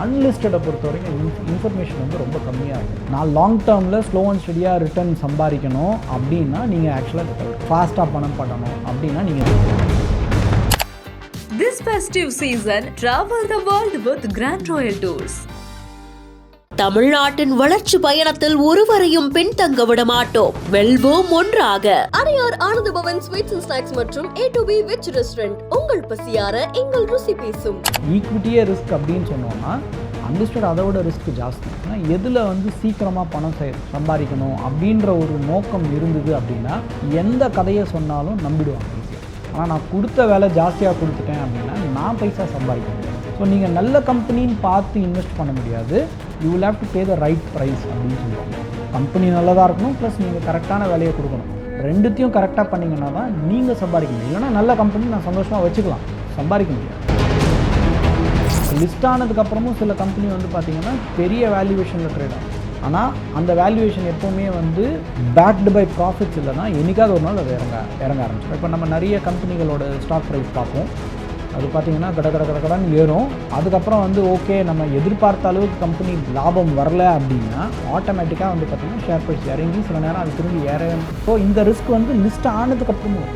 அன்லிஸ்டடை பொறுத்த வரைக்கும் இன்ஃபர்மேஷன் வந்து ரொம்ப கம்மியாக இருக்கும். நான் லாங் டேர்மில் ஸ்லோ அண்ட் ஸ்டடியாக ரிட்டர்ன் சம்பாதிக்கணும் அப்படின்னா நீங்கள் ஆக்சுவலாக ஃபாஸ்ட்டாக பணம் பண்ணணும் அப்படின்னா நீங்கள் This festive season, travel the world with Grand Royal Tours. தமிழ்நாட்டின் வளர்ச்சி பயணத்தில் ஒருவரையும் பின்தங்க விட மாட்டோம். வெல்வோம் ஒன்றாக. Adyar Ananda Pawan sweets and snacks மற்றும் A2B வெஜ் ரெஸ்டாரண்ட். உங்கள் பசியார எங்கள் ருசி பேசும். ஈக்விட்டியே ரிஸ்க் அப்படின்னு சொன்னோம்னா அன்லிஸ்டட் அதை விட ரிஸ்க் ஜாஸ்தி. ஏன்னா எதில் வந்து சீக்கிரமாக பணம் சம்பாதிக்கணும் அப்படின்ற ஒரு நோக்கம் இருந்தது அப்படின்னா எந்த கதையை சொன்னாலும் நம்பிடுவாங்க ஈஸியாக. ஆனால் நான் கொடுத்த வேலை ஜாஸ்தியாக கொடுத்துட்டேன் அப்படின்னா நான் பைசா சம்பாதிக்க முடியாது. ஸோ நீங்கள் நல்ல கம்பெனின்னு பார்த்து இன்வெஸ்ட் பண்ண முடியாது. You will have to pay the right price அப்படின்னு சொல்லுவாங்க. கம்பெனி நல்லதாக இருக்கணும், ப்ளஸ் நீங்கள் கரெக்டான வேலையை கொடுக்கணும். ரெண்டுத்தையும் கரெக்டாக பண்ணிங்கன்னா தான் நீங்கள் சம்பாதிக்க முடியும். இல்லைனா நல்ல கம்பெனி நான் சந்தோஷமாக வச்சுக்கலாம், சம்பாதிக்க முடியாது. லிஸ்ட் ஆனதுக்கப்புறமும் சில கம்பெனி வந்து பார்த்திங்கன்னா பெரிய வேல்யூவேஷனில் ட்ரேட் ஆகும். ஆனால் அந்த வேல்யூவேஷன் எப்போவுமே வந்து பேக்டு பை ப்ராஃபிட்ஸ் இல்லைனா என்னைக்காவது ஒரு நாள் அது இறங்க ஆரம்பிச்சிடும். இப்போ நம்ம நிறைய கம்பெனிகளோட ஸ்டாக் ப்ரைஸ் பார்ப்போம். அது பார்த்திங்கன்னா கடன்னு ஏறும். அதுக்கப்புறம் வந்து ஓகே நம்ம எதிர்பார்த்த அளவுக்கு கம்பெனி லாபம் வரல அப்படின்னா ஆட்டோமேட்டிக்காக வந்து பார்த்திங்கன்னா ஷேர் ப்ரைஸ் இறங்கி சில நேரம் அது திரும்பி ஸோ இந்த ரிஸ்க் வந்து லிஸ்ட் ஆனதுக்கப்புறமும்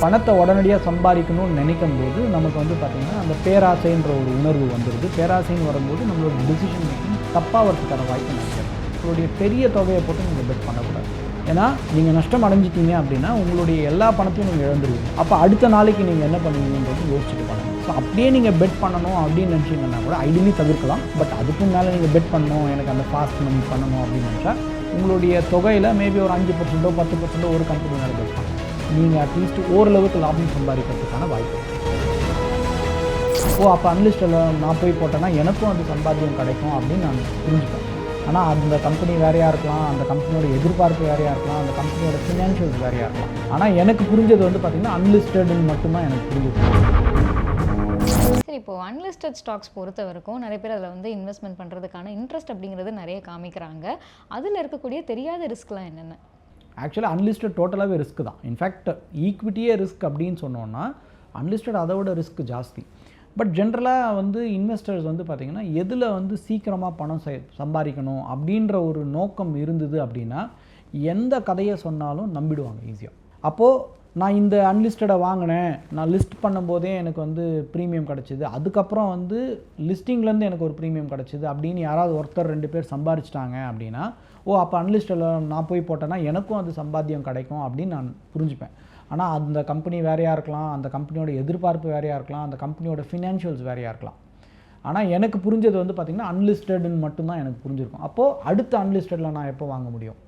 பணத்தை உடனடியாக சம்பாதிக்கணும்னு நினைக்கும் போது நமக்கு வந்து பார்த்திங்கன்னா அந்த பேராசைன்ற ஒரு உணர்வு வந்துடுது. பேராசைன்னு வரும்போது நம்மளோட டிசிஷன் மேக்கிங் தப்பாக வரதுக்கான வாய்ப்பு நினைக்கிறேன். உங்களுடைய பெரிய தொகையை போட்டு நீங்கள் பெட் பண்ணக்கூடாது. ஏன்னா நீங்கள் நஷ்டம் அடைஞ்சிட்டீங்க அப்படின்னா உங்களுடைய எல்லா பணத்தையும் நீங்கள் இழந்துருவீங்க. அப்போ அடுத்த நாளைக்கு நீங்கள் என்ன பண்ணுவீங்கன்றது யோசிச்சுட்டு பண்ணணும். ஸோ அப்படியே நீங்கள் பெட் பண்ணணும் அப்படின்னு நினச்சிங்கன்னா கூட ஐடியலி தவிர்க்கலாம். பட் அதுக்கும் மேலே நீங்கள் பெட் பண்ணணும், எனக்கு அந்த ஃபாஸ்ட் மணி பண்ணணும் அப்படின்னு நினச்சா உங்களுடைய தொகையில் மேபி ஒரு 5% 10% ஒரு கம்பெனி மேலே பெட் பண்ணணும். நீங்கள் அட்லீஸ்ட் ஓரளவுக்கு லாபம் சம்பாதிக்கிறதுக்கான வாய்ப்பு. அப்போ அன்லிஸ்டில் நான் போய் போட்டேன்னா எனக்கும் அது சம்பாத்தியம் கிடைக்கும் அப்படின்னு நான் புரிஞ்சுப்பேன். ஆனால் அந்த கம்பெனி வேறையாக இருக்கலாம், அந்த கம்பெனியோட எதிர்பார்ப்பு வேறையாக இருக்கலாம், அந்த கம்பெனியோட ஃபினான்ஷியல்ஸ் வேறையாக இருக்கலாம். ஆனால் எனக்கு புரிஞ்சது வந்து பார்த்திங்கன்னா அன்லிஸ்டட்னு மட்டும்தான் எனக்கு புரிஞ்சுது. சரி, இப்போது அன்லிஸ்டட் ஸ்டாக்ஸ் பொறுத்த வரைக்கும் நிறைய பேர் அதில் வந்து இன்வெஸ்ட்மெண்ட் பண்ணுறதுக்கான இன்ட்ரெஸ்ட் அப்படிங்கிறது நிறைய காமிக்கிறாங்க. அதில் இருக்கக்கூடிய தெரியாத ரிஸ்க்லாம் என்னென்ன? ஆக்சுவலாக அன்லிஸ்டட் டோட்டலாகவே ரிஸ்க் தான். இன்ஃபேக்ட் ஈக்விட்டியே ரிஸ்க் அப்படின்னு சொன்னோன்னா அன்லிஸ்டட் அதை விட ரிஸ்க் ஜாஸ்தி. பட் ஜென்ரலாக வந்து இன்வெஸ்டர்ஸ் வந்து பார்த்திங்கன்னா எதில் வந்து சீக்கிரமாக பணம் சம்பாதிக்கணும் அப்படின்ற ஒரு நோக்கம் இருந்தது அப்படின்னா எந்த கதையை சொன்னாலும் நம்பிடுவாங்க ஈஸியாக. அப்போது நான் இந்த அன்லிஸ்டடை வாங்கினேன், நான் லிஸ்ட் பண்ணும்போதே எனக்கு வந்து ப்ரீமியம் கிடச்சிது, அதுக்கப்புறம் வந்து லிஸ்டிங்லேருந்து எனக்கு ஒரு ப்ரீமியம் கிடச்சிது அப்படின்னு யாராவது ஒருத்தர் 2 பேர் சம்பாதிச்சிட்டாங்க அப்படின்னா அப்போ அன்லிஸ்டடில் நான் போய் போட்டேன்னா எனக்கும் அது சம்பாத்தியம் கிடைக்கும் அப்படின்னு நான் புரிஞ்சுப்பேன். ஆனால் அந்த கம்பெனி வேறையாக இருக்கலாம், அந்த கம்பெனியோட எதிர்பார்ப்பு வேறையாக இருக்கலாம், அந்த கம்பெனியோட ஃபினான்ஷியல்ஸ் வேறையாக இருக்கலாம். ஆனால் எனக்கு புரிஞ்சது வந்து பார்த்திங்கன்னா அன்லிஸ்டட்னு மட்டும்தான் எனக்கு புரிஞ்சிருக்கும். அப்போது அடுத்த அன்லிஸ்டடில் நான் எப்போ வாங்க முடியும்?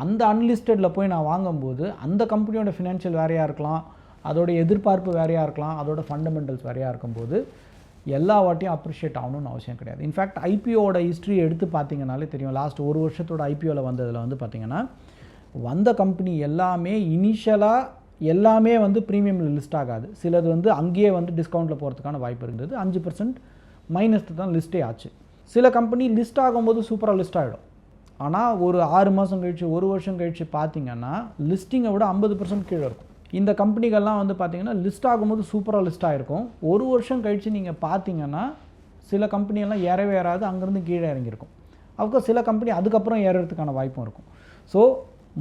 அந்த அன்லிஸ்டடில் போய் நான் வாங்கும்போது அந்த கம்பெனியோட ஃபினான்ஷியல் வேறையாக இருக்கலாம், அதோட எதிர்பார்ப்பு வேறையாக இருக்கலாம், அதோட ஃபண்டமெண்டல்ஸ் வேறையாக இருக்கும்போது எல்லா வாட்டியும் அப்ரிஷியேட் ஆகணும்னு அவசியம் கிடையாது. இன்ஃபேக்ட் ஐபிஓட ஹிஸ்ட்ரி எடுத்து பார்த்தீங்கனாலே தெரியும். லாஸ்ட் ஒரு வருஷத்தோட ஐபிஓவில் வந்ததில் வந்து பார்த்திங்கன்னா வந்த கம்பெனி எல்லாமே இனிஷியலாக எல்லாமே வந்து ப்ரீமியமில் லிஸ்ட் ஆகாது. சிலது வந்து அங்கேயே வந்து டிஸ்கவுண்ட்டில் போகிறதுக்கான வாய்ப்பு இருந்தது. 5% மைனஸ் தான் லிஸ்ட்டே ஆச்சு. சில கம்பெனி லிஸ்ட் ஆகும்போது சூப்பராக லிஸ்ட் ஆகிடும். ஆனால் ஒரு 6 மாதம் கழிச்சு 1 வருஷம் கழித்து பார்த்திங்கன்னா லிஸ்டிங்கை விட 50% கீழே இருக்கும். இந்த கம்பெனிகள்லாம் வந்து பார்த்திங்கன்னா லிஸ்ட் ஆகும்போது சூப்பராக லிஸ்ட் ஆகிருக்கும். 1 வருஷம் கழித்து நீங்கள் பார்த்தீங்கன்னா சில கம்பெனியெல்லாம் ஏறவே ஏறாது, அங்கேருந்து கீழே இறங்கியிருக்கும். அஃப்கோர்ஸ் சில கம்பெனி அதுக்கப்புறம் ஏறுறதுக்கான வாய்ப்பும் இருக்கும். ஸோ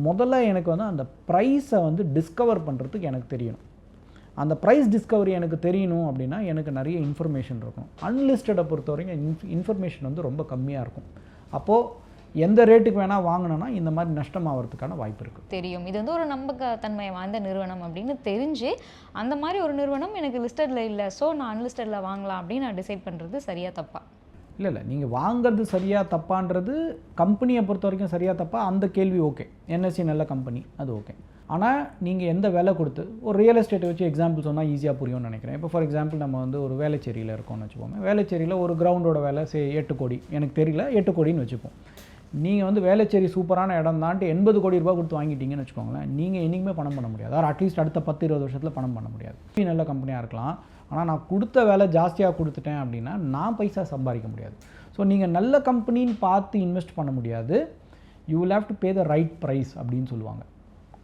முதல்ல எனக்கு வந்து அந்த ப்ரைஸை வந்து டிஸ்கவர் பண்ணுறதுக்கு எனக்கு தெரியணும். அந்த ப்ரைஸ் டிஸ்கவரி எனக்கு தெரியணும் அப்படின்னா எனக்கு நிறைய இன்ஃபர்மேஷன் இருக்கும். அன்லிஸ்டடை பொறுத்த வரைக்கும் இன்ஃபர்மேஷன் வந்து ரொம்ப கம்மியாக இருக்கும். அப்போது எந்த ரேட்டுக்கு வேணால் வாங்கினோன்னா இந்த மாதிரி நஷ்டமாகிறதுக்கான வாய்ப்பு இருக்குது. தெரியும் இது வந்து ஒரு நம்பகத்தன்மை வாய்ந்த நிறுவனம் அப்படின்னு தெரிஞ்சு அந்த மாதிரி ஒரு நிறுவனம் எனக்கு லிஸ்டடில் இல்லை, ஸோ நான் அன்லிஸ்டடில் வாங்கலாம் அப்படின்னு நான் டிசைட் பண்ணுறது சரியாக தப்பா? இல்லை நீங்கள் வாங்கிறது சரியாக தப்பான்றது கம்பெனியை பொறுத்த வரைக்கும் சரியாக தப்பா அந்த கேள்வி ஓகே. என்எஸ்சி நல்ல கம்பெனி, அது ஓகே. ஆனால் நீங்கள் எந்த விலை கொடுத்து ஒரு ரியல் எஸ்டேட்டை வச்சு எக்ஸாம்பிள் சொன்னால் ஈஸியாக புரியும்னு நினைக்கிறேன். இப்போ ஃபார் எக்ஸாம்பிள் நம்ம வந்து ஒரு வேலைச்சேரியில் இருக்கோம்னு வச்சுப்போமே. வேலைச்சேரியில் ஒரு கிரவுண்டோட விலை 8 கோடி, எனக்கு தெரியல 8 கோடின்னு வச்சுப்போம். நீங்கள் வந்து வேலைச்சேரி சூப்பரான இடம் தான்ட்டு 80 கோடி ரூபா கொடுத்து வாங்கிட்டீங்கன்னு வச்சுக்கோங்களேன், நீங்கள் என்றைக்குமே பணம் பண்ண முடியாது. அதாவது அட்லீஸ்ட் அடுத்த 10-20 வருஷத்தில் பணம் பண்ண முடியாது. நல்ல கம்பெனியாக இருக்கலாம், ஆனால் நான் கொடுத்த வேலை ஜாஸ்தியாக கொடுத்துட்டேன் அப்படின்னா நான் பைசா சம்பாதிக்க முடியாது. ஸோ நீங்கள் நல்ல கம்பெனின்னு பார்த்து இன்வெஸ்ட் பண்ண முடியாது. You will have to pay the right price அப்படின்னு சொல்லுவாங்க.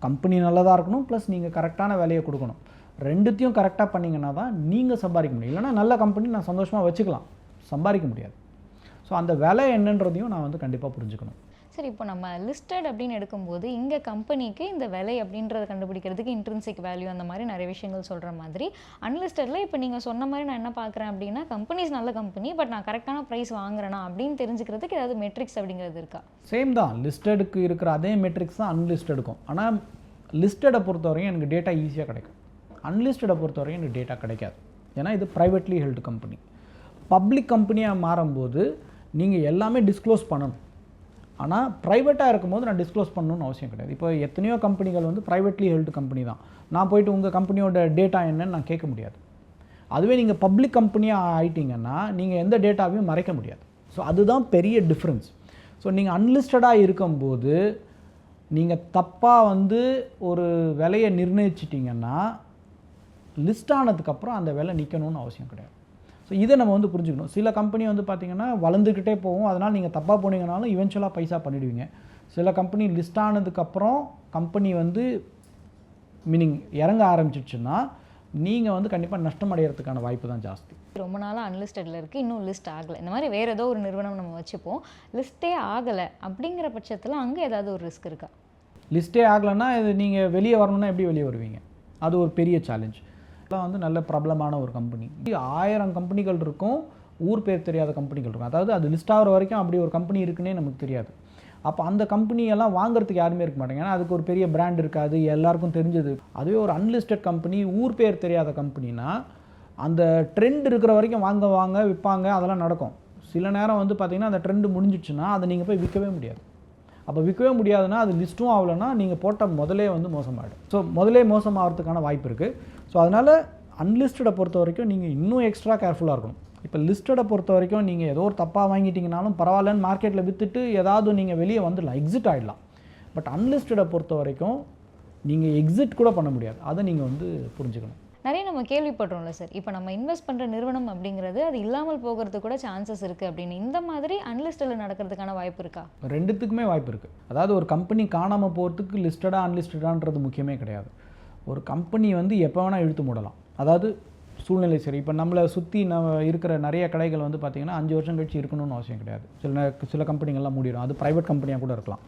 கம்பெனி நல்லதாக இருக்கணும், ப்ளஸ் நீங்கள் கரெக்டான வேலையை கொடுக்கணும். ரெண்டுத்தையும் கரெக்டாக பண்ணிங்கன்னா தான் நீங்கள் சம்பாதிக்க முடியும். இல்லைனா நல்ல கம்பெனி நான் சந்தோஷமாக வச்சுக்கலாம், சம்பாதிக்க முடியாது. ஸோ அந்த விலை என்னன்றதையும் நான் வந்து கண்டிப்பாக புரிஞ்சுக்கணும். சரி, இப்போ நம்ம லிஸ்டட் அப்படின்னு எடுக்கும்போது இங்கே கம்பெனிக்கு இந்த விலை அப்படின்றத கண்டுபிடிக்கிறதுக்கு இன்ட்ரின்சிக் வேல்யூ அந்த மாதிரி நிறைய விஷயங்கள் சொல்கிற மாதிரி, அன்லிஸ்டடில் இப்போ நீங்கள் சொன்ன மாதிரி நான் என்ன பார்க்குறேன் அப்படின்னா, கம்பெனிஸ் நல்ல கம்பெனி, பட் நான் கரெக்டான ப்ரைஸ் வாங்குறேனா அப்படின்னு தெரிஞ்சுக்கிறதுக்கு ஏதாவது மெட்ரிக்ஸ் அப்படிங்கிறது இருக்கா? சேம் தான், லிஸ்டடுக்கு இருக்கிற அதே மெட்ரிக்ஸ் தான் அன்லிஸ்டடுக்கும். ஆனால் லிஸ்டடை பொறுத்தவரையும் எனக்கு டேட்டா ஈஸியாக கிடைக்கும், அன்லிஸ்டடை பொறுத்தவரையும் எனக்கு டேட்டா கிடைக்காது. ஏன்னா இது ப்ரைவேட்லி ஹெல்டு கம்பெனி. பப்ளிக் கம்பெனியாக மாறும்போது நீங்கள் எல்லாமே டிஸ்க்ளோஸ் பண்ணணும். ஆனால் ப்ரைவேட்டாக இருக்கும்போது நான் டிஸ்க்ளோஸ் பண்ணணும்னு அவசியம் கிடையாது. இப்போ எத்தனையோ கம்பெனிகள் வந்து ப்ரைவேட்லி ஹெல்டு கம்பெனி தான், நான் போயிட்டு உங்கள் கம்பெனியோட டேட்டா என்னன்னு நான் கேட்க முடியாது. அதுவே நீங்கள் பப்ளிக் கம்பெனியாக ஆகிட்டிங்கன்னா நீங்கள் எந்த டேட்டாவையும் மறைக்க முடியாது. ஸோ அதுதான் பெரிய டிஃப்ரென்ஸ். ஸோ நீங்கள் அன்லிஸ்டடாக இருக்கும்போது நீங்கள் தப்பாக வந்து ஒரு விலையை நிர்ணயிச்சிட்டிங்கன்னா லிஸ்ட் ஆனதுக்கப்புறம் அந்த விலை நிற்கணும்னு அவசியம் கிடையாது. ஸோ இதை நம்ம வந்து புரிஞ்சுக்கணும். சில கம்பெனி வந்து பார்த்திங்கன்னா வளர்ந்துக்கிட்டே போகும், அதனால் நீங்கள் தப்பாக போனீங்கனாலும் இவென்ச்சுவலாக பைசா பண்ணிவிடுவீங்க. சில கம்பெனி லிஸ்ட் ஆனதுக்கப்புறம் கம்பெனி வந்து மீனிங் இறங்க ஆரம்பிச்சிடுச்சுன்னா நீங்கள் வந்து கண்டிப்பாக நஷ்டம் அடைகிறதுக்கான வாய்ப்பு தான் ஜாஸ்தி. ரொம்ப நாளாக அன்லிஸ்டடில் இருக்குது, இன்னும் லிஸ்ட் ஆகலை, இந்த மாதிரி வேறு ஏதோ ஒரு நிறுவனம் நம்ம வச்சுப்போம், லிஸ்ட்டே ஆகலை அப்படிங்கிற பட்சத்தில் அங்கே ஏதாவது ஒரு ரிஸ்க் இருக்கா? லிஸ்ட்டே ஆகலைன்னா இது நீங்கள் வெளியே வரணுன்னா எப்படி வெளியே வருவீங்க? அது ஒரு பெரிய சேலஞ்ச். இதெல்லாம் வந்து நல்ல ப்ராப்ளமான ஒரு கம்பெனி. 1000 கம்பெனிகள் இருக்கும், ஊர் பேர் தெரியாத கம்பெனிகள் இருக்கும். அதாவது அது லிஸ்ட் ஆகிற வரைக்கும் அப்படி ஒரு கம்பெனி இருக்குன்னே நமக்கு தெரியாது. அப்போ அந்த கம்பெனியெல்லாம் வாங்குறதுக்கு யாருமே இருக்க மாட்டாங்க, ஏன்னா அதுக்கு ஒரு பெரிய பிராண்ட் இருக்காது, எல்லாருக்கும் தெரிஞ்சது. அதுவே ஒரு அன்லிஸ்டட் கம்பெனி, ஊர் பேர் தெரியாத கம்பெனினா அந்த ட்ரெண்ட் இருக்கிற வரைக்கும் வாங்க விற்பாங்க, அதெல்லாம் நடக்கும். சில நேரம் வந்து பார்த்திங்கன்னா அந்த ட்ரெண்டு முடிஞ்சிடுச்சுன்னா அதை நீங்கள் போய் விற்கவே முடியாது. அப்போ விற்கவே முடியாதுன்னா அது லிஸ்ட்டும் ஆகலைன்னா நீங்கள் போட்ட முதலே வந்து மோசமாகிடும். ஸோ முதலே மோசமாகிறதுக்கான வாய்ப்பு இருக்குது. ஸோ அதனால் அன்லிஸ்டடை பொறுத்த வரைக்கும் நீங்கள் இன்னும் எக்ஸ்ட்ரா கேர்ஃபுல்லாக இருக்கணும். இப்போ லிஸ்டடை பொறுத்த வரைக்கும் நீங்கள் ஏதோ ஒரு தப்பாக வாங்கிட்டீங்கனாலும் பரவாயில்லன்னு மார்க்கெட்டில் விற்றுட்டு ஏதாவது நீங்கள் வெளியே வந்துடலாம், எக்ஸிட் ஆகிடலாம். பட் அன்லிஸ்டடை பொறுத்த வரைக்கும் நீங்கள் எக்ஸிட் கூட பண்ண முடியாது. அதை நீங்கள் வந்து புரிஞ்சுக்கணும். நிறைய நம்ம கேள்விப்படுறோம்ல சார், இப்போ நம்ம இன்வெஸ்ட் பண்ணுற நிறுவனம் அப்படிங்கிறது அது இல்லாமல் போகிறது கூட சான்சஸ் இருக்குது அப்படின்னு, இந்த மாதிரி அன்லிஸ்டடில் நடக்கிறதுக்கான வாய்ப்பு இருக்கா? ரெண்டுத்துக்குமே வாய்ப்பு இருக்குது. அதாவது ஒரு கம்பெனி காணாமல் போகிறதுக்கு லிஸ்டடாக அன்லிஸ்டடான்றது முக்கியமே கிடையாது. ஒரு கம்பெனி வந்து எப்போ வேணால் இழுத்து மூடலாம். அதாவது சூழ்நிலை சரி. இப்போ நம்மளை சுற்றி இருக்கிற நிறைய கடைகள் வந்து பார்த்திங்கன்னா 5 வருஷம் கழிச்சு இருக்கணும்னு அவசியம் கிடையாது. சில கம்பெனிகள்லாம் மூடிடும். அது ப்ரைவேட் கம்பெனியாக கூட இருக்கலாம்,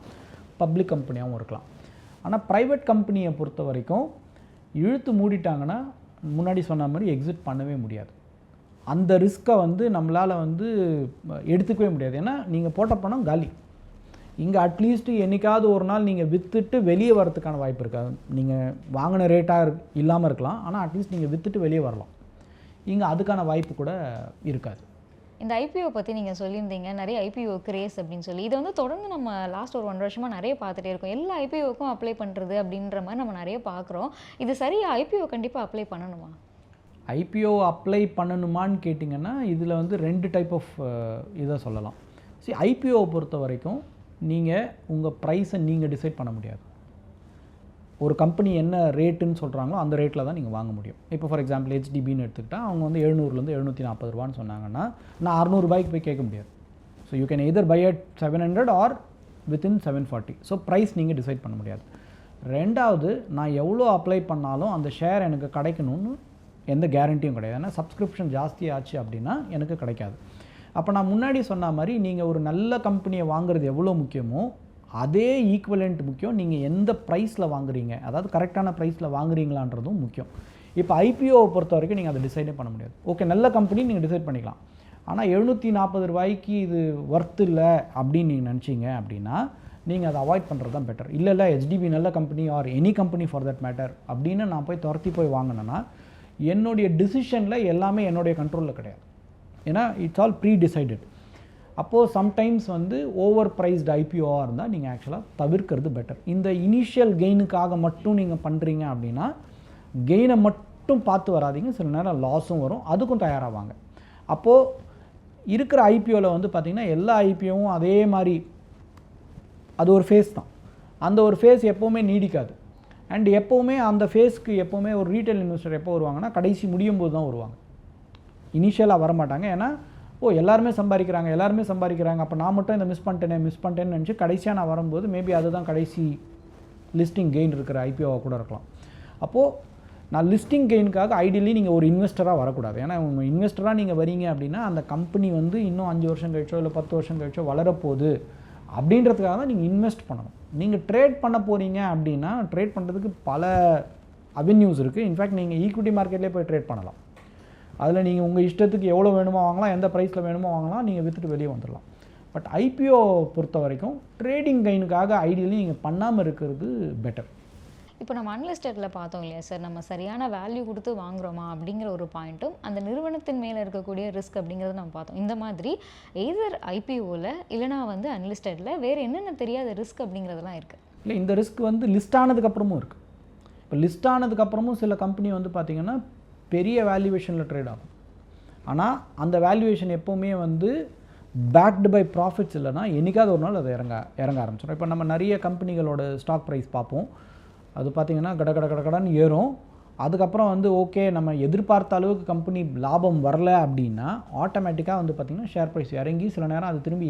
பப்ளிக் கம்பெனியாகவும் இருக்கலாம். ஆனால் ப்ரைவேட் கம்பெனியை பொறுத்த வரைக்கும் இழுத்து மூடிட்டாங்கன்னா முன்னாடி சொன்ன மாதிரி எக்ஸிட் பண்ணவே முடியாது. அந்த ரிஸ்க்கை வந்து நம்மளால் வந்து எடுத்துக்கவே முடியாது. ஏன்னா நீங்கள் போட்ட பணம் காலி. இங்கே அட்லீஸ்ட்டு என்றைக்காவது ஒரு நாள் நீங்கள் விற்றுட்டு வெளியே வரதுக்கான வாய்ப்பு இருக்காது. நீங்கள் வாங்கின ரேட்டாக இல்லாமல் இருக்கலாம், ஆனால் அட்லீஸ்ட் நீங்கள் விற்றுட்டு வெளியே வரலாம். இங்கே அதுக்கான வாய்ப்பு கூட இருக்காது. இந்த ஐபிஓ பற்றி நீங்கள் சொல்லியிருந்தீங்க, நிறைய ஐபிஓ கிரேஸ் அப்படின்னு சொல்லி. இதை வந்து தொடர்ந்து நம்ம லாஸ்ட் ஒரு 1 வருஷமாக நிறைய பார்த்துட்டே இருக்கோம். எல்லா ஐபிஓக்கும் அப்ளை பண்ணுறது அப்படின்ற மாதிரி நம்ம நிறைய பார்க்குறோம். இது சரியா? ஐபிஓ கண்டிப்பாக அப்ளை பண்ணணுமா? ஐபிஓ அப்ளை பண்ணணுமான்னு கேட்டிங்கன்னா இதில் வந்து 2 டைப் ஆஃப் இதை சொல்லலாம். ஐபிஓவை பொறுத்த வரைக்கும் நீங்கள் உங்கள் ப்ரைஸை நீங்கள் டிசைட் பண்ண முடியாது. ஒரு கம்பெனி என்ன ரேட்டுன்னு சொல்கிறாங்களோ அந்த ரேட்டில் தான் நீங்கள் வாங்க முடியும். இப்போ ஃபார் எக்ஸாம்பிள் ஹெச்டிபின்னு எடுத்துக்கிட்டால் அவங்க வந்து 700லேருந்து 740 ரூபான்னு சொன்னாங்கன்னா நான் 600 ரூபாய்க்கு போய் கேட்க முடியாது. So you can either buy at 700 or within 740. So price நீங்கள் டிசைட் பண்ண முடியாது. ரெண்டாவது, நான் எவ்வளோ அப்ளை பண்ணாலும் அந்த ஷேர் எனக்கு கிடைக்கணும்னு எந்த கேரண்டியும் கிடையாது. ஏன்னா சப்ஸ்கிரிப்ஷன் ஜாஸ்தி ஆச்சு அப்படின்னா எனக்கு கிடைக்காது. அப்போ நான் முன்னாடி சொன்ன மாதிரி நீங்கள் ஒரு நல்ல கம்பெனியை வாங்குறது எவ்வளோ முக்கியமோ அதே ஈக்குவலண்ட் முக்கியம். நீங்கள் எந்த ப்ரைஸில் வாங்குறீங்க, அதாவது கரெக்டான ப்ரைஸில் வாங்குறீங்களான்றதும் முக்கியம். இப்போ ஐபிஓவை பொறுத்த வரைக்கும் நீங்கள் அதை டிசைடே பண்ண முடியாது. ஓகே, நல்ல கம்பெனி நீங்கள் டிசைட் பண்ணிக்கலாம். ஆனால் 740 ரூபாய்க்கு இது ஒர்த் இல்லை அப்படின்னு நீங்கள் நினச்சிங்க அப்படின்னா நீங்கள் அதை அவாய்ட் பண்ணுறது தான் பெட்டர். இல்லை ஹெச்டிபி நல்ல company or any company for that matter அப்படின்னு நான் போய் துரத்தி போய் வாங்கினேன்னா என்னுடைய டிசிஷனில் எல்லாமே என்னுடைய கண்ட்ரோலில் கிடையாது. ஏன்னா இட்ஸ் ஆல் ப்ரீ டிசைடட். அப்போது சம்டைம்ஸ் வந்து ஓவர் ப்ரைஸ்டு ஐபிஓவாக இருந்தால் நீங்கள் ஆக்சுவலாக தவிர்க்கிறது பெட்டர். இந்த இனிஷியல் கெயினுக்காக மட்டும் நீங்கள் பண்ணுறீங்க அப்படின்னா கெயினை மட்டும் பார்த்து வராதிங்க, சில நேரம் லாஸும் வரும், அதுக்கும் தயாராவாங்க. அப்போது இருக்கிற ஐபிஓவில் வந்து பார்த்திங்கன்னா எல்லா ஐபிஓவும் அதே மாதிரி அது ஒரு ஃபேஸ் தான். அந்த ஒரு ஃபேஸ் எப்போவுமே நீடிக்காது. அண்ட் எப்போவுமே அந்த ஃபேஸ்க்கு எப்போவுமே ஒரு ரீட்டைல் இன்வெஸ்டர் எப்போ வருவாங்கன்னா கடைசி முடியும் போது தான் வருவாங்க. இனிஷியலாக வரமாட்டாங்க. ஏன்னா எல்லாருமே சம்பாதிக்கிறாங்க, அப்போ நான் மட்டும் இதை மிஸ் பண்ணிட்டேன்னு நினச்சி கடைசியாக நான் வரும்போது மேபி அதுதான் கடைசி லிஸ்டிங் கெயின் இருக்கிற ஐபிஓவாக கூட இருக்கலாம். அப்போது நான் லிஸ்டிங் கெயினுக்காக ஐடியலி நீங்கள் ஒரு இன்வெஸ்டராக வரக்கூடாது. ஏன்னா உங்கள் இன்வெஸ்டராக நீங்கள் வரீங்க அப்படின்னா அந்த கம்பெனி வந்து இன்னும் 5 வருஷம் கழிச்சோ இல்லை 10 வருஷம் கழிச்சோ வளரப்போகுது அப்படின்றதுக்காக தான் நீங்கள் இன்வெஸ்ட் பண்ணணும். நீங்கள் ட்ரேட் பண்ண போகிறீங்க அப்படின்னா ட்ரேட் பண்ணுறதுக்கு பல அவென்யூஸ் இருக்குது. இன்ஃபேக்ட் நீங்கள் ஈக்விட்டி மார்க்கெட்லேயே போய் ட்ரேட் பண்ணலாம். அதில் நீங்கள் உங்கள் இஷ்டத்துக்கு எவ்வளோ வேணுமோ வாங்கலாம், எந்த ப்ரைஸில் வேணுமோ வாங்கலாம், நீங்கள் விற்றுட்டு வெளியே வந்துடலாம். பட் ஐபிஓ பொறுத்த வரைக்கும் ட்ரேடிங் கெயினுக்காக ஐடியலி நீங்கள் பண்ணாமல் இருக்கிறது பெட்டர். இப்போ நம்ம அன்லிஸ்டடில் பார்த்தோம் இல்லையா சார், நம்ம சரியான வேல்யூ கொடுத்து வாங்குறோமா அப்படிங்கிற ஒரு பாயிண்ட்டும் அந்த நிறுவனத்தின் மேலே இருக்கக்கூடிய ரிஸ்க் அப்படிங்கிறத நம்ம பார்த்தோம். இந்த மாதிரி எய்தர் ஐபிஓவில் இல்லைனா வந்து அன்லிஸ்டடில் வேறு என்னென்ன தெரியாத ரிஸ்க் அப்படிங்கிறதெல்லாம் இருக்குது. இல்லை, இந்த ரிஸ்க் வந்து லிஸ்ட் ஆனதுக்கப்புறமும் இருக்குது. இப்போ லிஸ்ட் ஆனதுக்கப்புறமும் சில கம்பெனி வந்து பார்த்திங்கன்னா பெரிய வேல்யூவேஷனில் ட்ரேட் ஆகும். ஆனால் அந்த வேல்யூவேஷன் எப்போவுமே வந்து பேக்டு பை ப்ராஃபிட்ஸ் இல்லைனா என்றைக்காவது ஒரு நாள் அது இறங்க ஆரம்பிச்சிடும். இப்போ நம்ம நிறைய கம்பெனிகளோட ஸ்டாக் ப்ரைஸ் பார்ப்போம். அது பார்த்திங்கன்னா கடன்னு ஏறும். அதுக்கப்புறம் வந்து ஓகே நம்ம எதிர்பார்த்த அளவுக்கு கம்பெனி லாபம் வரல அப்படின்னா ஆட்டோமேட்டிக்காக வந்து பார்த்திங்கன்னா ஷேர் ப்ரைஸ் இறங்கி சில நேரம் அது திரும்பி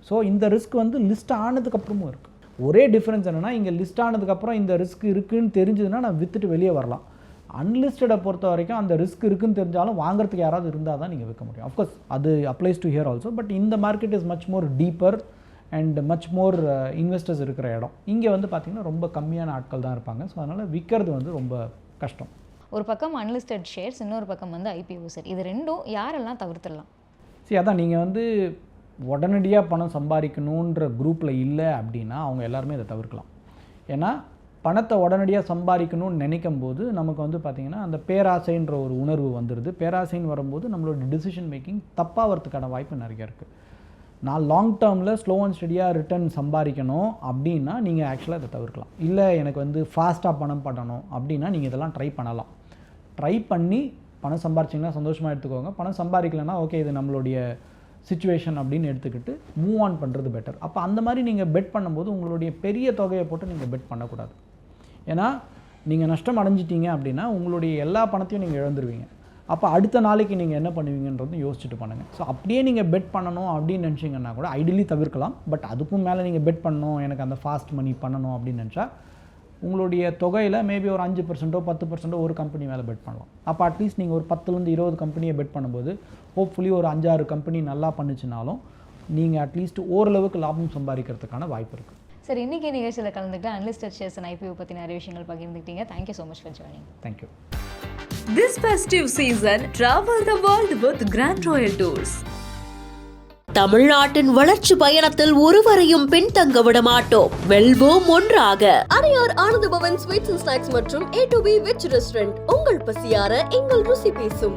ஸோ இந்த ரிஸ்க் வந்து லிஸ்ட் ஆனதுக்கப்புறமும் இருக்குது. ஒரே டிஃப்ரென்ஸ் என்னென்னா இங்கே லிஸ்ட் ஆனதுக்கப்புறம் இந்த ரிஸ்க் இருக்குதுன்னு தெரிஞ்சதுன்னா நான் விற்றுட்டு வெளியே வரலாம். அன்லிஸ்டடை பொறுத்த வரைக்கும் அந்த ரிஸ்க் இருக்குன்னு தெரிஞ்சாலும் வாங்குறதுக்கு யாராவது இருந்தால் தான் நீங்கள் விற்க முடியும். அஃப்கோர்ஸ் அது applies to here also. But இந்த market is much more deeper and much more investors இருக்கிற இடம். இங்கே வந்து பார்த்திங்கன்னா ரொம்ப கம்மியான ஆட்கள் தான் இருப்பாங்க. ஸோ அதனால் விற்கிறது வந்து ரொம்ப கஷ்டம். ஒரு பக்கம் அன்லிஸ்டட் ஷேர்ஸ், இன்னொரு பக்கம் வந்து ஐபிஓ சார், இது ரெண்டும் யாரெல்லாம் தவிர்த்துடலாம்? சரி, அதான் நீங்கள் வந்து உடனடியாக பணம் சம்பாதிக்கணுன்ற குரூப்பில் இல்லை அப்படின்னா அவங்க எல்லாருமே அதை தவிர்க்கலாம். ஏன்னா பணத்தை உடனடியாக சம்பாதிக்கணும்னு நினைக்கும் போது நமக்கு வந்து பார்த்திங்கன்னா அந்த பேராசைன்ற ஒரு உணர்வு வந்துடுது. பேராசைன்னு வரும்போது நம்மளோட டிசிஷன் மேக்கிங் தப்பாகிறதுக்கான வாய்ப்பு நிறைய இருக்குது. நான் லாங் டேர்மில் ஸ்லோ அண்ட் ஸ்டடியாக ரிட்டர்ன் சம்பாதிக்கணும் அப்படின்னா நீங்கள் ஆக்சுவலாக இதை தவிர்க்கலாம். இல்லை எனக்கு வந்து ஃபாஸ்ட்டாக பணம் பண்ணணும் அப்படின்னா நீங்கள் இதெல்லாம் ட்ரை பண்ணலாம். ட்ரை பண்ணி பணம் சம்பாரிச்சிங்கன்னா சந்தோஷமாக எடுத்துக்கோங்க. பணம் சம்பாதிக்கலைன்னா ஓகே இது நம்மளுடைய சிச்சுவேஷன் அப்படின்னு எடுத்துக்கிட்டு மூவ் ஆன் பண்ணுறது பெட்டர். அப்போ அந்த மாதிரி நீங்கள் பெட் பண்ணும்போது உங்களுடைய பெரிய தொகையை போட்டு நீங்கள் பெட் பண்ணக்கூடாது. ஏன்னா நீங்கள் நஷ்டம் அடைஞ்சிட்டீங்க அப்படின்னா உங்களுடைய எல்லா பணத்தையும் நீங்கள் இழந்துருவீங்க. அப்போ அடுத்த நாளைக்கு நீங்கள் என்ன பண்ணுவீங்கன்றது யோசிச்சுட்டு பண்ணுங்கள். ஸோ அப்படியே நீங்கள் பெட் பண்ணணும் அப்படின்னு நினச்சிங்கன்னா கூட ஐடியலி தவிர்க்கலாம். பட் அதுக்கும் மேலே நீங்கள் பெட் பண்ணணும், எனக்கு அந்த ஃபாஸ்ட் மணி பண்ணணும் அப்படின்னு நினச்சா உங்களுடைய தொகையில் மேபி ஒரு 5% 10% ஒரு கம்பெனி மேலே பெட் பண்ணலாம். அப்போ அட்லீஸ்ட் நீங்கள் ஒரு 10லேருந்து 20 கம்பெனியை பெட் பண்ணும்போது ஹோப்ஃபுல்லி ஒரு 5-6 கம்பெனி நல்லா பண்ணிச்சுனாலும் நீங்கள் அட்லீஸ்ட் ஓரளவுக்கு லாபம் சம்பாதிக்கிறதுக்கான வாய்ப்பு இருக்குது. சார், இன்றைக்கி நிகழ்ச்சியில் கலந்துக்கிட்டு அன்லிஸ்டட் ஷேர்ஸ் அண்ட் ஐபிஓ பற்றி நிறைய விஷயங்கள் பகிர்ந்துக்கிட்டீங்க. Thank you so much for joining. Thank you. This festive season, travel the world with Grand Royal Tours. தமிழ்நாட்டின் வளர்ச்சி பயணத்தில் ஒருவரையும் பின்தங்க விட மாட்டோம். வெல்வோம் ஒன்றாக. Adyar Ananda Pawan sweets and snacks மற்றும் A to B veg restaurant. உங்கள் பசியார எங்கள் ருசி பேசும்.